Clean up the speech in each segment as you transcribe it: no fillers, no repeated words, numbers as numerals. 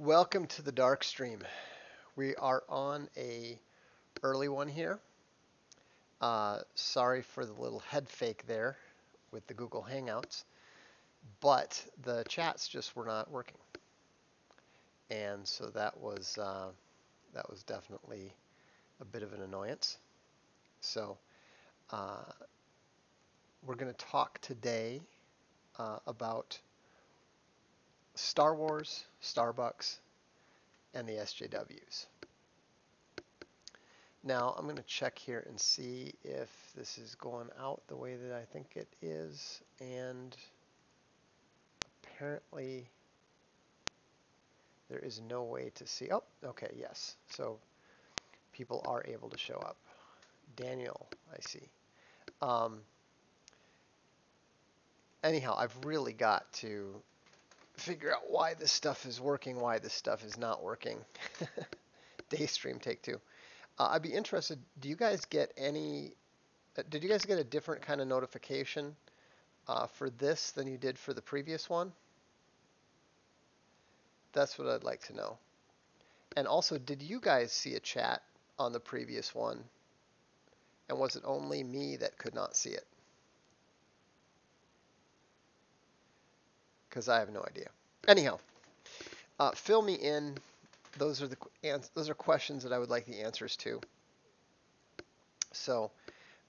Welcome to the Darkstream. We are on a early one here. Sorry for the little head fake there with the Google Hangouts, but the chats just were not working, and so that was definitely a bit of an annoyance. So uh, we're going to talk today about Star Wars, Starbucks, and the SJWs. Now I'm going to check here and see if this is going out the way that I think it is, and apparently there is no way to see. Oh, okay, yes. So people are able to show up. Daniel, I see. Anyhow, I've really got to figure out why this stuff is working, why this stuff is not working. Daystream take two. I'd be interested, did you guys get a different kind of notification for this than you did for the previous one? That's what I'd like to know. And also, did you guys see a chat on the previous one? And was it only me that could not see it? Because I have no idea. Anyhow, fill me in. Those are questions that I would like the answers to. So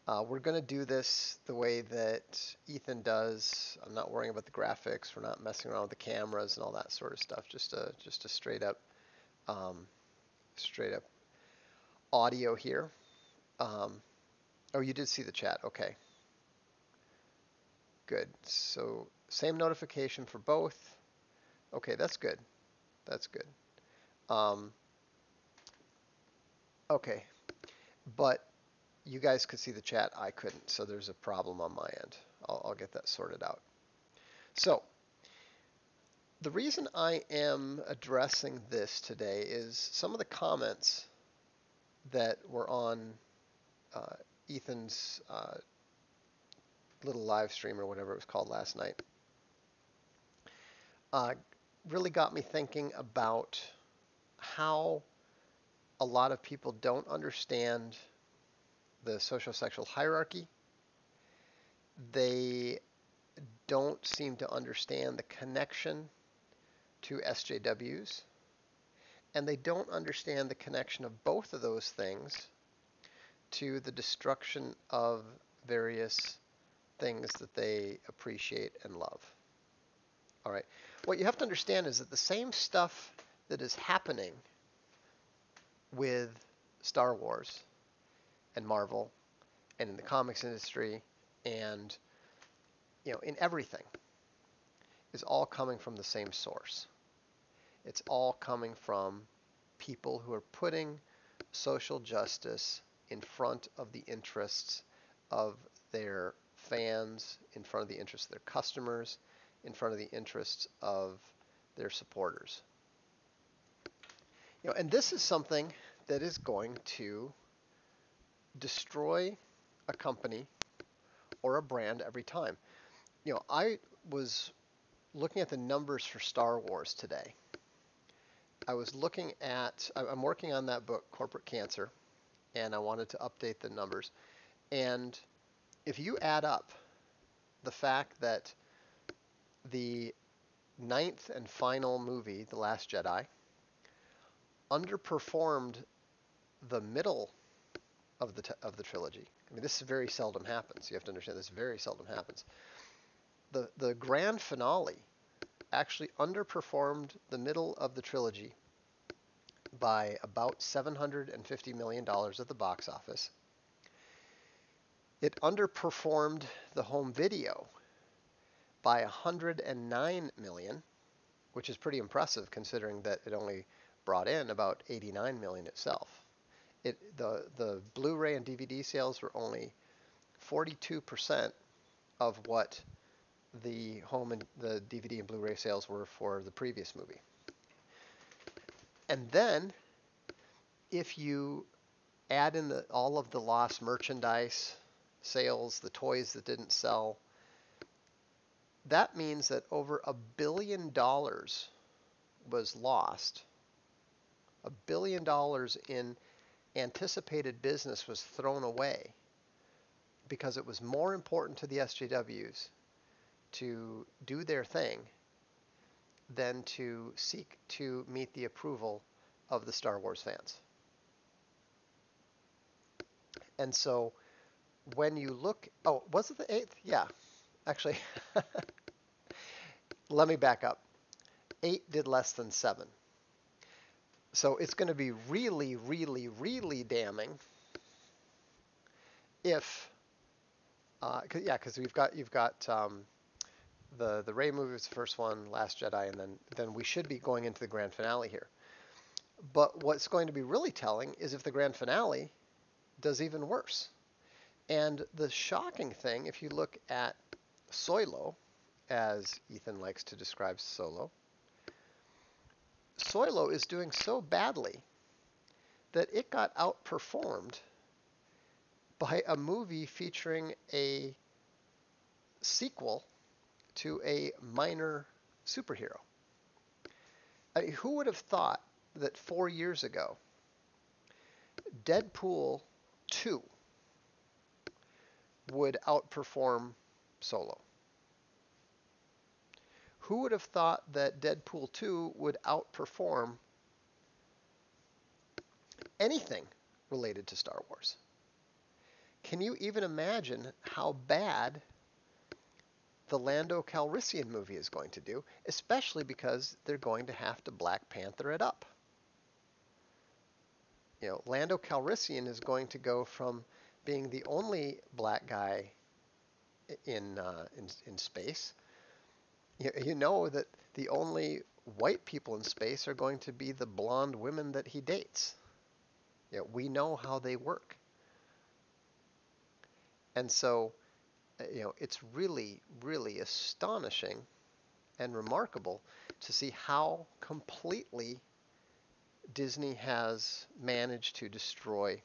we're going to do this the way that Ethan does. I'm not worrying about the graphics. We're not messing around with the cameras and all that sort of stuff. Just a straight up audio here. Oh, you did see the chat. Okay. Good. So same notification for both. Okay, that's good. That's good. Okay, but you guys could see the chat. I couldn't, so there's a problem on my end. I'll get that sorted out. So the reason I am addressing this today is some of the comments that were on Ethan's little live stream or whatever it was called last night really got me thinking about how a lot of people don't understand the social-sexual hierarchy. They don't seem to understand the connection to SJWs, and they don't understand the connection of both of those things to the destruction of various things that they appreciate and love. All right. What you have to understand is that the same stuff that is happening with Star Wars and Marvel and in the comics industry and in everything is all coming from the same source. It's all coming from people who are putting social justice in front of the interests of their fans, in front of the interests of their customers, in front of the interests of their supporters. And this is something that is going to destroy a company or a brand every time. I was looking at the numbers for Star Wars today. I'm working on that book, Corporate Cancer, and I wanted to update the numbers. And if you add up the fact that the 9th and final movie, The Last Jedi, underperformed the middle of the trilogy. I mean, this very seldom happens. You have to understand this very seldom happens. The grand finale actually underperformed the middle of the trilogy by about $750 million at the box office. It underperformed the home video by $109 million, which is pretty impressive considering that it only brought in about $89 million itself. The Blu-ray and DVD sales were only 42% of what the home and the DVD and Blu-ray sales were for the previous movie. And then if you add in all of the lost merchandise sales, the toys that didn't sell, that means that over $1 billion was lost, $1 billion in anticipated business was thrown away because it was more important to the SJWs to do their thing than to seek to meet the approval of the Star Wars fans. And so when you look, oh, was it the 8th? Yeah, actually, let me back up. 8 did less than 7. So it's going to be really, really, really damning if, because you've got the Rey movie was the first one, Last Jedi, and then we should be going into the grand finale here. But what's going to be really telling is if the grand finale does even worse. And the shocking thing, if you look at Solo, as Ethan likes to describe Solo is doing so badly that it got outperformed by a movie featuring a sequel to a minor superhero. I mean, who would have thought that 4 years ago, Deadpool 2 would outperform Solo? Who would have thought that Deadpool 2 would outperform anything related to Star Wars? Can you even imagine how bad the Lando Calrissian movie is going to do, especially because they're going to have to Black Panther it up? You know, Lando Calrissian is going to go from being the only black guy in space. You know that the only white people in space are going to be the blonde women that he dates. You know, we know how they work. And so, it's really, really astonishing and remarkable to see how completely Disney has managed to destroy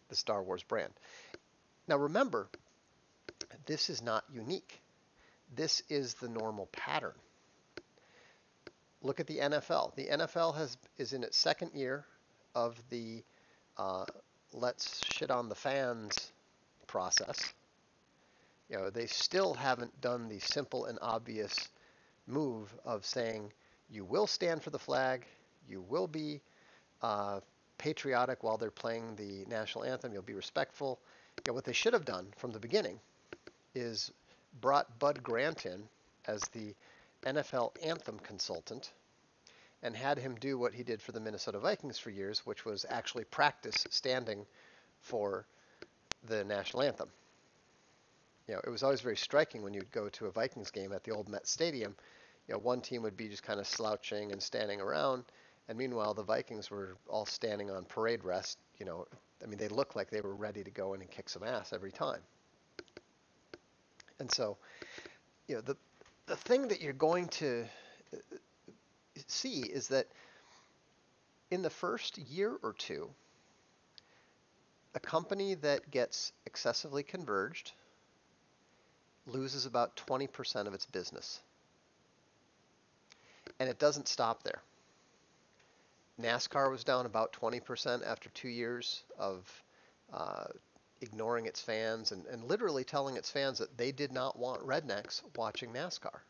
the Star Wars brand. Now remember, this is not unique. This is the normal pattern. Look at the NFL. The NFL is in its second year of the let's shit on the fans process. They still haven't done the simple and obvious move of saying you will stand for the flag, you will be patriotic while they're playing the national anthem, you'll be respectful. What they should have done from the beginning is brought Bud Grant in as the NFL anthem consultant and had him do what he did for the Minnesota Vikings for years, which was actually practice standing for the national anthem. It was always very striking when you'd go to a Vikings game at the old Met Stadium. One team would be just kind of slouching and standing around, and meanwhile the Vikings were all standing on parade rest. They looked like they were ready to go in and kick some ass every time. And so, the thing that you're going to see is that in the first year or two, a company that gets excessively converged loses about 20% of its business. And it doesn't stop there. NASCAR was down about 20% after 2 years of ignoring its fans and literally telling its fans that they did not want rednecks watching NASCAR.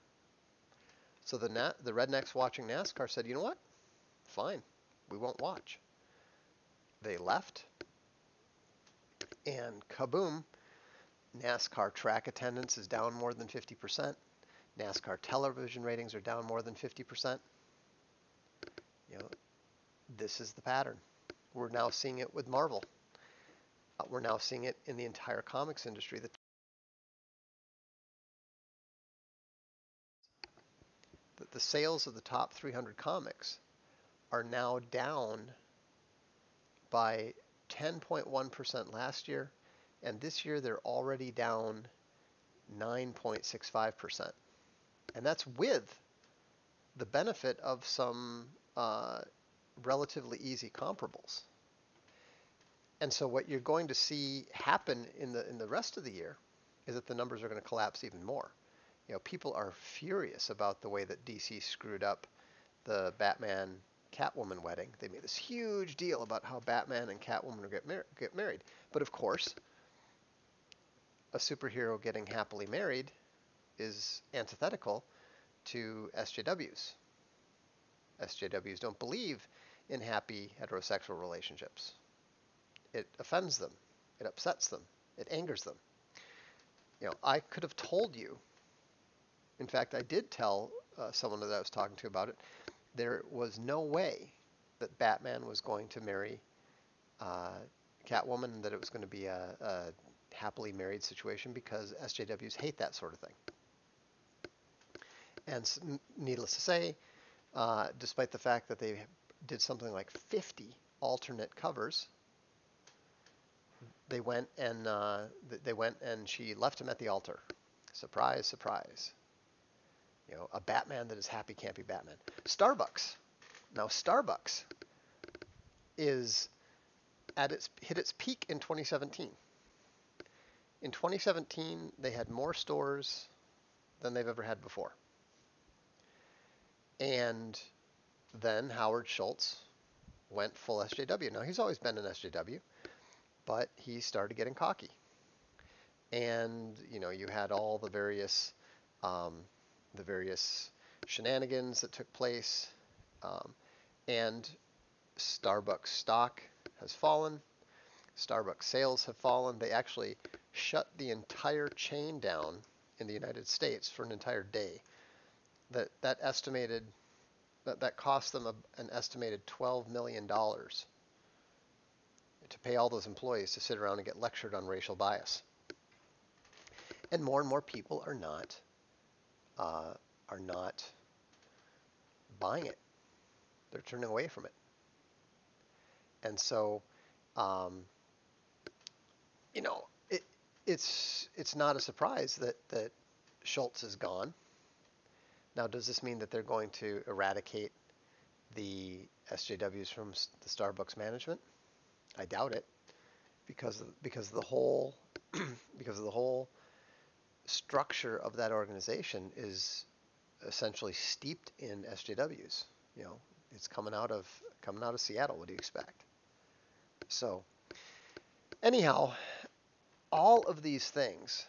So the rednecks watching NASCAR said, you know what? Fine, we won't watch. They left, and kaboom, NASCAR track attendance is down more than 50%. NASCAR television ratings are down more than 50%. This is the pattern. We're now seeing it with Marvel. We're now seeing it in the entire comics industry. The sales of the top 300 comics are now down by 10.1% last year, and this year they're already down 9.65%. And that's with the benefit of some relatively easy comparables. And so what you're going to see happen in the rest of the year is that the numbers are going to collapse even more. People are furious about the way that DC screwed up the Batman Catwoman wedding. They made this huge deal about how Batman and Catwoman would get married. But of course, a superhero getting happily married is antithetical to SJWs. SJWs don't believe in happy heterosexual relationships. It offends them. It upsets them. It angers them. I could have told you. In fact, I did tell someone that I was talking to about it. There was no way that Batman was going to marry Catwoman and that it was going to be a happily married situation because SJWs hate that sort of thing. And needless to say, despite the fact that they did something like 50 alternate covers, they went and she left him at the altar. Surprise, surprise. A Batman that is happy can't be Batman. Starbucks. Now Starbucks hit its peak in 2017. In 2017, they had more stores than they've ever had before. And then Howard Schultz went full SJW. Now he's always been an SJW, but he started getting cocky. And you had all the various shenanigans that took place, and Starbucks stock has fallen. Starbucks sales have fallen. They actually shut the entire chain down in the United States for an entire day. That cost them an estimated $12 million to pay all those employees to sit around and get lectured on racial bias. And more people are not buying it. They're turning away from it. And so, it's not a surprise that Schultz is gone. Now, does this mean that they're going to eradicate the SJWs from the Starbucks management? I doubt it, because of the whole structure of that organization is essentially steeped in SJWs. It's coming out of Seattle. What do you expect? So, anyhow, all of these things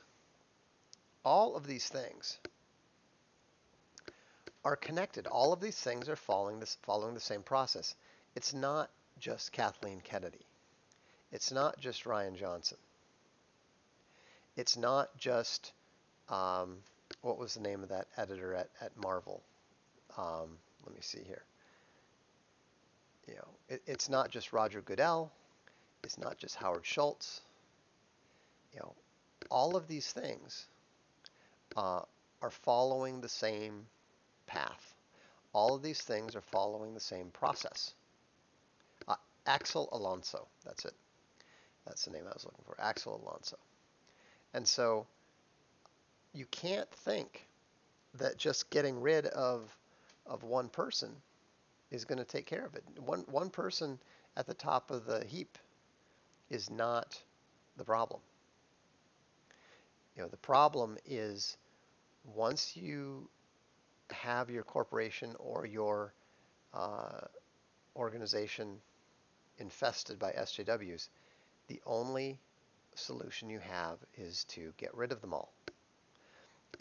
are connected. All of these things are following the same process. It's not just Kathleen Kennedy. It's not just Ryan Johnson. It's not just what was the name of that editor at Marvel? Let me see here. It's not just Roger Goodell. It's not just Howard Schultz. All of these things are following the same path. All of these things are following the same process. Axel Alonso, that's it. That's the name I was looking for, Axel Alonso. And so you can't think that just getting rid of one person is going to take care of it. One person at the top of the heap is not the problem. The problem is once you have your corporation or your organization infested by SJWs, the only solution you have is to get rid of them all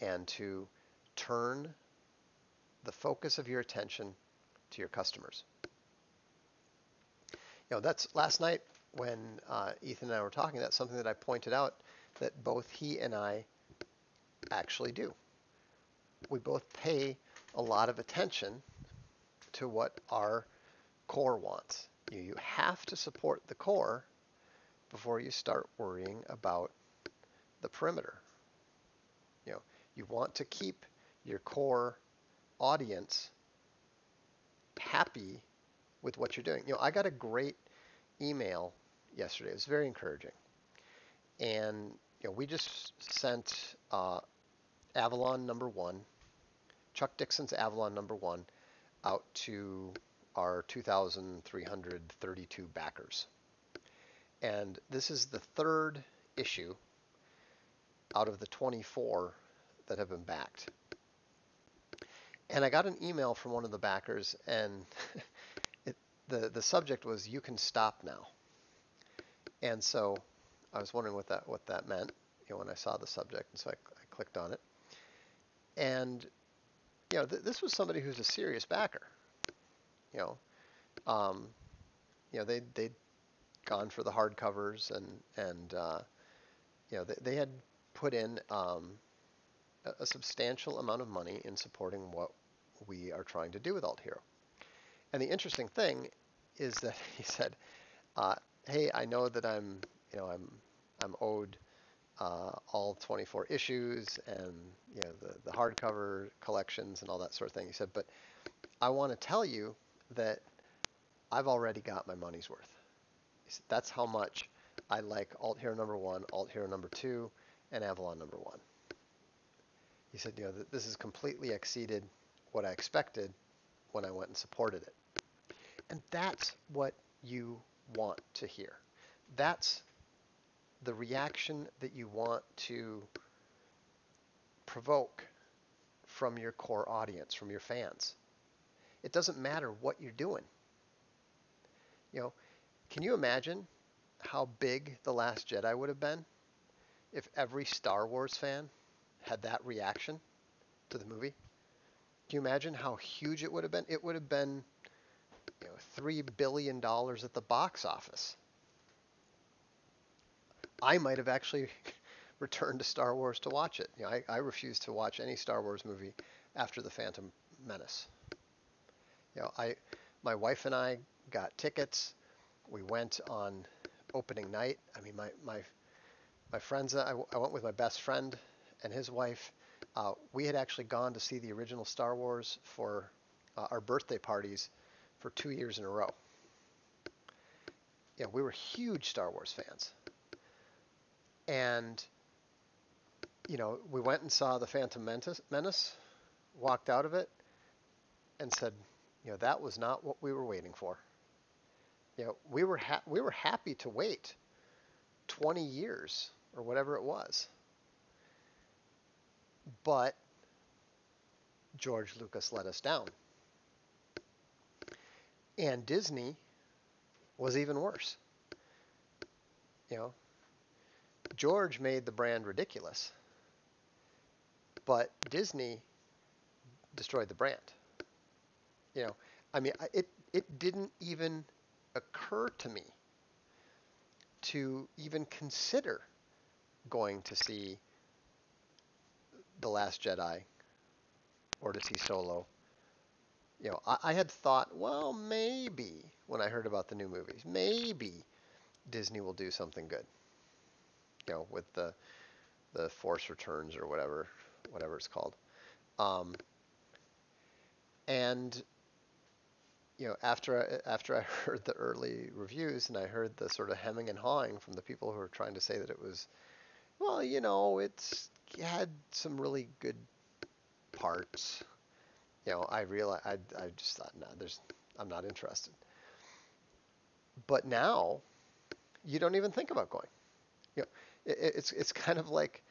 and to turn the focus of your attention to your customers. That's last night when Ethan and I were talking, that's something that I pointed out that both he and I actually do. We both pay a lot of attention to what our core wants. You have to support the core before you start worrying about the perimeter. You want to keep your core audience happy with what you're doing. I got a great email yesterday. It was very encouraging. And we just sent Avalon number 1, Chuck Dixon's Avalon number 1, out to our 2,332 backers. And this is the third issue out of the 24 that have been backed. And I got an email from one of the backers, and it, the subject was "You can stop now." And so I was wondering what that meant, when I saw the subject, and so I clicked on it. And this was somebody who's a serious backer. You know, um, they'd gone for the hardcovers, and they had put in a substantial amount of money in supporting what we are trying to do with Alt Hero. And the interesting thing is that he said, uh, "Hey, I know that I'm owed all 24 issues and the hardcover collections and all that sort of thing." He said, "But I want to tell you that I've already got my money's worth." He said, "That's how much I like Alt Hero number 1, Alt Hero number 2, and Avalon number 1." He said, "This has completely exceeded what I expected when I went and supported it." And that's what you want to hear. That's the reaction that you want to provoke from your core audience, from your fans. It doesn't matter what you're doing. Can you imagine how big The Last Jedi would have been if every Star Wars fan had that reaction to the movie? Can you imagine how huge it would have been? It would have been $3 billion at the box office. I might have actually returned to Star Wars to watch it. I refuse to watch any Star Wars movie after The Phantom Menace. My wife and I got tickets. We went on opening night. I mean, my friends, I went with my best friend and his wife. We had actually gone to see the original Star Wars for our birthday parties for 2 years in a row. We were huge Star Wars fans. And, we went and saw The Phantom Menace, walked out of it, and said, that was not what we were waiting for. We were happy to wait 20 years or whatever it was. But George Lucas let us down. And Disney was even worse. George made the brand ridiculous, but Disney destroyed the brand. It didn't even occur to me to even consider going to see The Last Jedi or to see Solo. I had thought, well, maybe when I heard about the new movies, maybe Disney will do something good. With the Force Returns or whatever it's called. And after I heard the early reviews and I heard the sort of hemming and hawing from the people who were trying to say that it was, well, it had some really good parts. I realized I just thought, no, I'm not interested. But now, you don't even think about going. It's kind of like,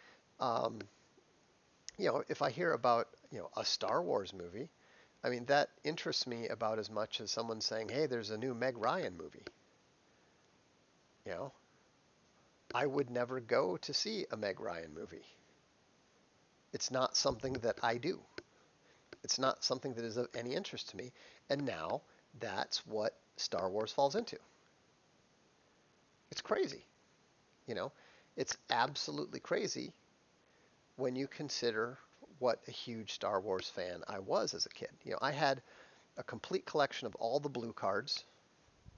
if I hear about a Star Wars movie, I mean, that interests me about as much as someone saying, hey, there's a new Meg Ryan movie. I would never go to see a Meg Ryan movie. It's not something that I do. It's not something that is of any interest to me. And now that's what Star Wars falls into. It's crazy. It's absolutely crazy when you consider what a huge Star Wars fan I was as a kid. I had a complete collection of all the blue cards.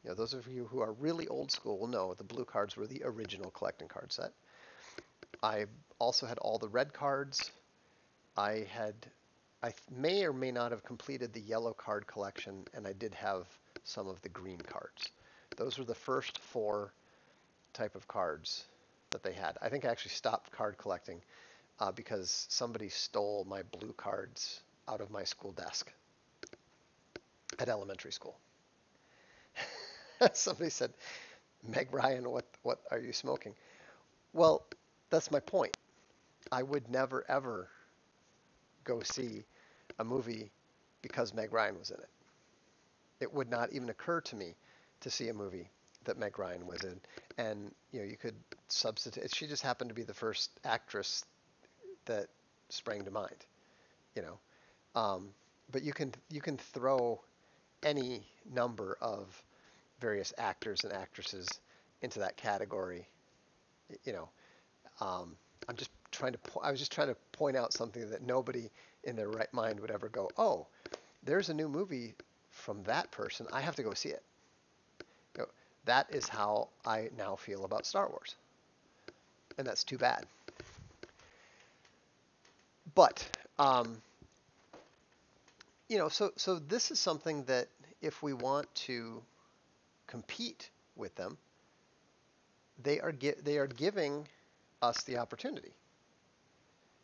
Those of you who are really old school will know the blue cards were the original collecting card set. I also had all the red cards. I may or may not have completed the yellow card collection, and I did have some of the green cards. Those were the first 4 type of cards that they had. I think I actually stopped card collecting because somebody stole my blue cards out of my school desk at elementary school. Somebody said, Meg Ryan, what are you smoking? Well, that's my point. I would never, ever go see a movie because Meg Ryan was in it. It would not even occur to me to see a movie that Meg Ryan was in. And you could substitute. She just happened to be the first actress that sprang to mind. You know, but you can throw any number of various actors and actresses into that category. You know, I'm just trying to. I was just trying to point out something that nobody in their right mind would ever go, "Oh, there's a new movie from that person. I have to go see it." You know, that is how I now feel about Star Wars, and that's too bad. But so this is something that if we want to compete with them, they are giving us the opportunity.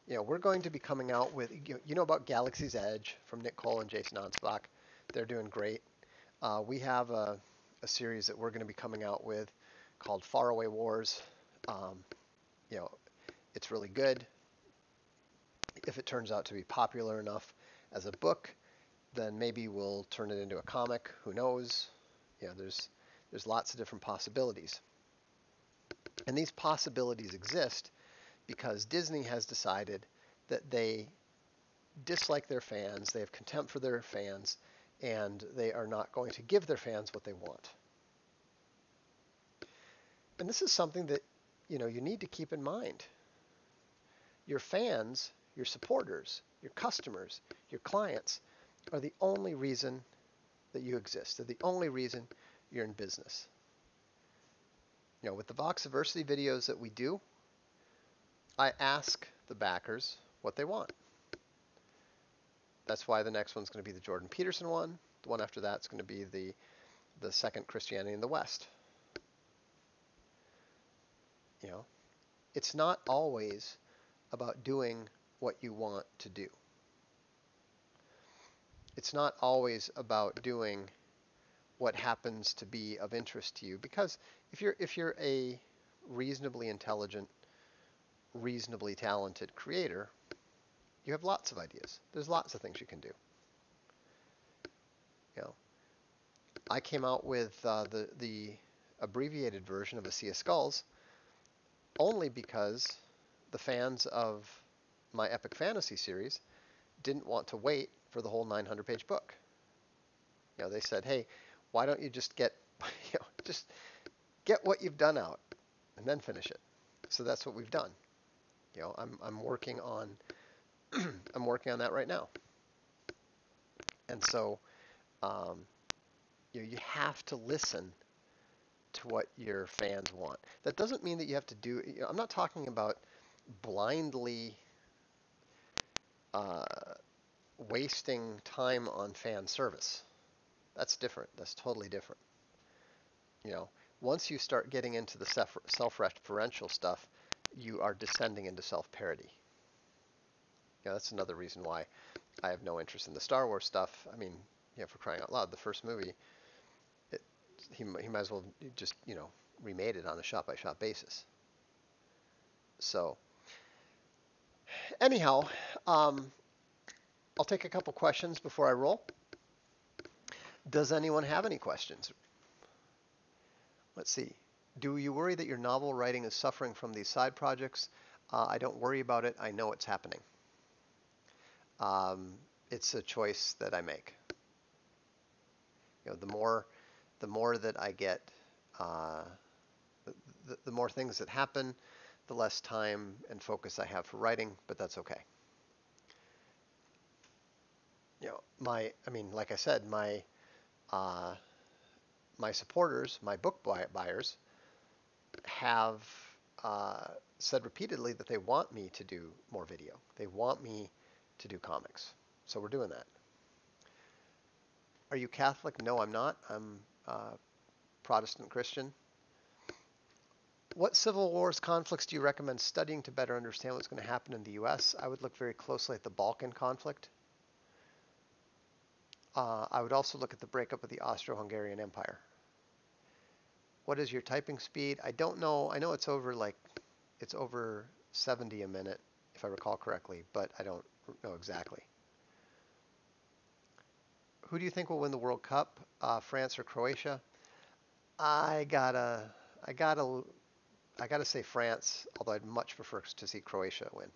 We're going to be coming out with, about Galaxy's Edge from Nick Cole and Jason Ansbach. They're doing great. We have a series that we're going to be coming out with called Faraway Wars. It's really good. If it turns out to be popular enough as a book, then maybe we'll turn it into a comic. Who knows? There's lots of different possibilities. And these possibilities exist because Disney has decided that they dislike their fans, they have contempt for their fans, and they are not going to give their fans what they want. And this is something that you need to keep in mind. Your fans, your supporters, your customers, your clients are the only reason that you exist. They're the only reason you're in business. With the Voxiversity videos that we do, I ask the backers what they want. That's why the next one's going to be the Jordan Peterson one. The one after that's going to be the second Christianity in the West. It's not always about doing what you want to do. It's not always about doing what happens to be of interest to you, because if you're a reasonably intelligent, reasonably talented creator, you have lots of ideas. There's lots of things you can do. I came out with the abbreviated version of A Sea of Skulls only because the fans of my epic fantasy series didn't want to wait for the whole 900-page book. They said, "Hey, why don't you just get what you've done out and then finish it?" So that's what we've done. I'm working on I'm working on that right now. And so you have to listen to what your fans want. That doesn't mean that you have to do. I'm not talking about blindly wasting time on fan service. That's different. That's totally different. Once you start getting into the self-referential stuff, you are descending into self-parody. That's another reason why I have no interest in the Star Wars stuff. I mean, for crying out loud, the first movie, he might as well just, remade it on a shot-by-shot basis. So, anyhow, I'll take a couple questions before I roll. Does anyone have any questions? Let's see. Do you worry that your novel writing is suffering from these side projects? I don't worry about it. I know it's happening. It's a choice that I make. The more that I get, the more things that happen, the less time and focus I have for writing, but that's okay. Like I said, my supporters, my book buyers, have said repeatedly that they want me to do more video. They want me to do comics. So we're doing that. Are you Catholic? No, I'm not. I'm Protestant Christian. What civil wars conflicts do you recommend studying to better understand what's going to happen in the U.S.? I would look very closely at the Balkan conflict. I would also look at the breakup of the Austro-Hungarian Empire. What is your typing speed? I don't know. I know it's over 70 a minute, if I recall correctly, but I don't know exactly. Who do you think will win the World Cup? France or Croatia? I gotta, I gotta, I gotta say France. Although I'd much prefer to see Croatia win.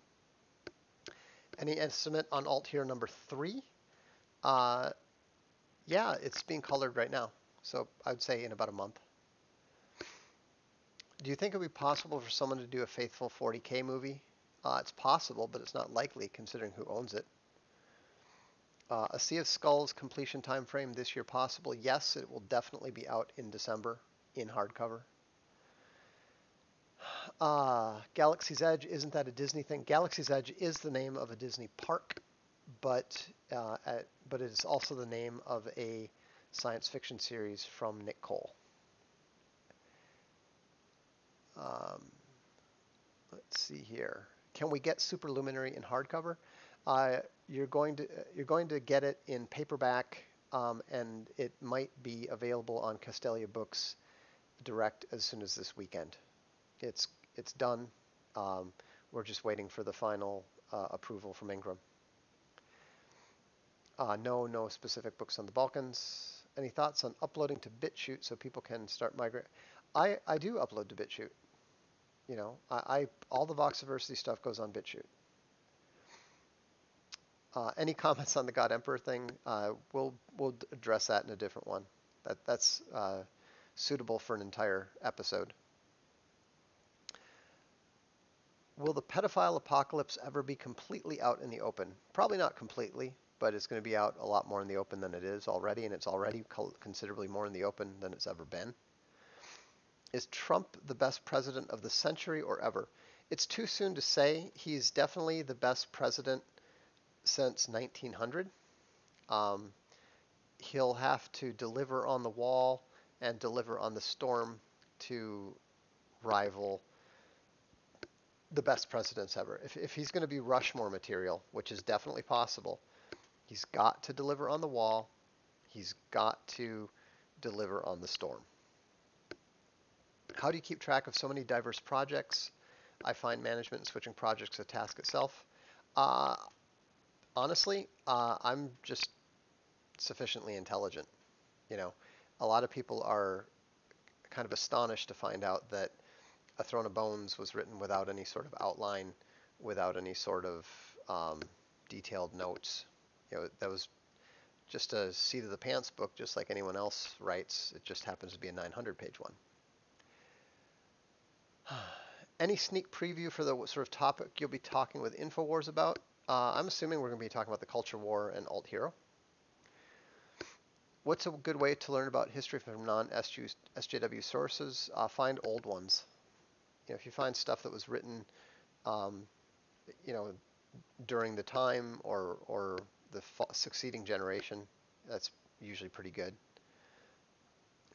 Any estimate on alt here number 3? Uh, yeah, it's being colored right now. So I'd say in about a month. Do you think it would be possible for someone to do a faithful 40K movie? It's possible, but it's not likely considering who owns it. A Sea of Skulls completion time frame this year possible? Yes, it will definitely be out in December in hardcover. Galaxy's Edge, isn't that a Disney thing? Galaxy's Edge is the name of a Disney park, but it is also the name of a science fiction series from Nick Cole. Let's see here. Can we get Superluminary in hardcover? You're going to get it in paperback, and it might be available on Castelia Books direct as soon as this weekend. It's done. We're just waiting for the final approval from Ingram. No specific books on the Balkans. Any thoughts on uploading to BitChute so people can start migrating? I do upload to BitChute. You know, all the Voxiversity stuff goes on BitChute. Any comments on the God Emperor thing? We'll address that in a different one. That's suitable for an entire episode. Will the pedophile apocalypse ever be completely out in the open? Probably not completely, but it's going to be out a lot more in the open than it is already, and it's already considerably more in the open than it's ever been. Is Trump the best president of the century or ever? It's too soon to say. He's definitely the best president since 1900. He'll have to deliver on the wall and deliver on the storm to rival the best presidents ever. If he's going to be Rushmore material, which is definitely possible, he's got to deliver on the wall. He's got to deliver on the storm. How do you keep track of so many diverse projects? I find management and switching projects a task itself. Honestly, I'm just sufficiently intelligent. You know, a lot of people are kind of astonished to find out that A Throne of Bones was written without any sort of outline, without any sort of detailed notes. You know, that was just a seat of the pants book, just like anyone else writes. It just happens to be a 900-page one. Any sneak preview for the sort of topic you'll be talking with InfoWars about? I'm assuming we're going to be talking about the culture war and alt hero. What's a good way to learn about history from non-SJW sources? Find old ones. You know, if you find stuff that was written, you know, during the time or the succeeding generation, that's usually pretty good.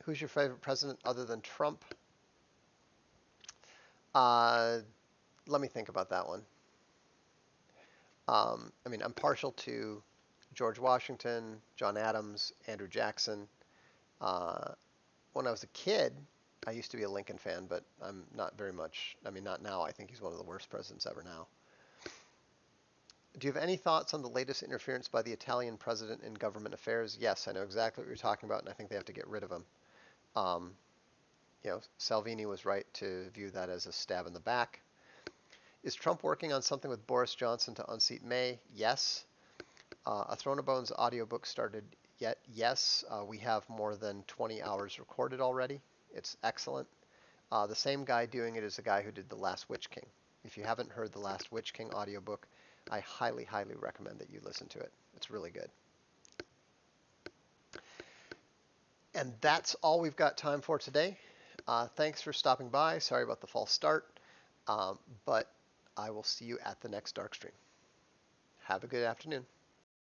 Who's your favorite president other than Trump? Let me think about that one. I mean, I'm partial to George Washington, John Adams, Andrew Jackson. When I was a kid, I used to be a Lincoln fan, but I'm not very much. I mean, not now. I think he's one of the worst presidents ever now. Do you have any thoughts on the latest interference by the Italian president in government affairs? Yes, I know exactly what you're talking about, and I think they have to get rid of him. You know, Salvini was right to view that as a stab in the back. Is Trump working on something with Boris Johnson to unseat May? Yes. A Throne of Bones audiobook started yet? Yes. We have more than 20 hours recorded already. It's excellent. The same guy doing it is the guy who did The Last Witch King. If you haven't heard The Last Witch King audiobook, I highly, highly recommend that you listen to it. It's really good. And that's all we've got time for today. Thanks for stopping by. Sorry about the false start, but I will see you at the next Darkstream. Have a good afternoon.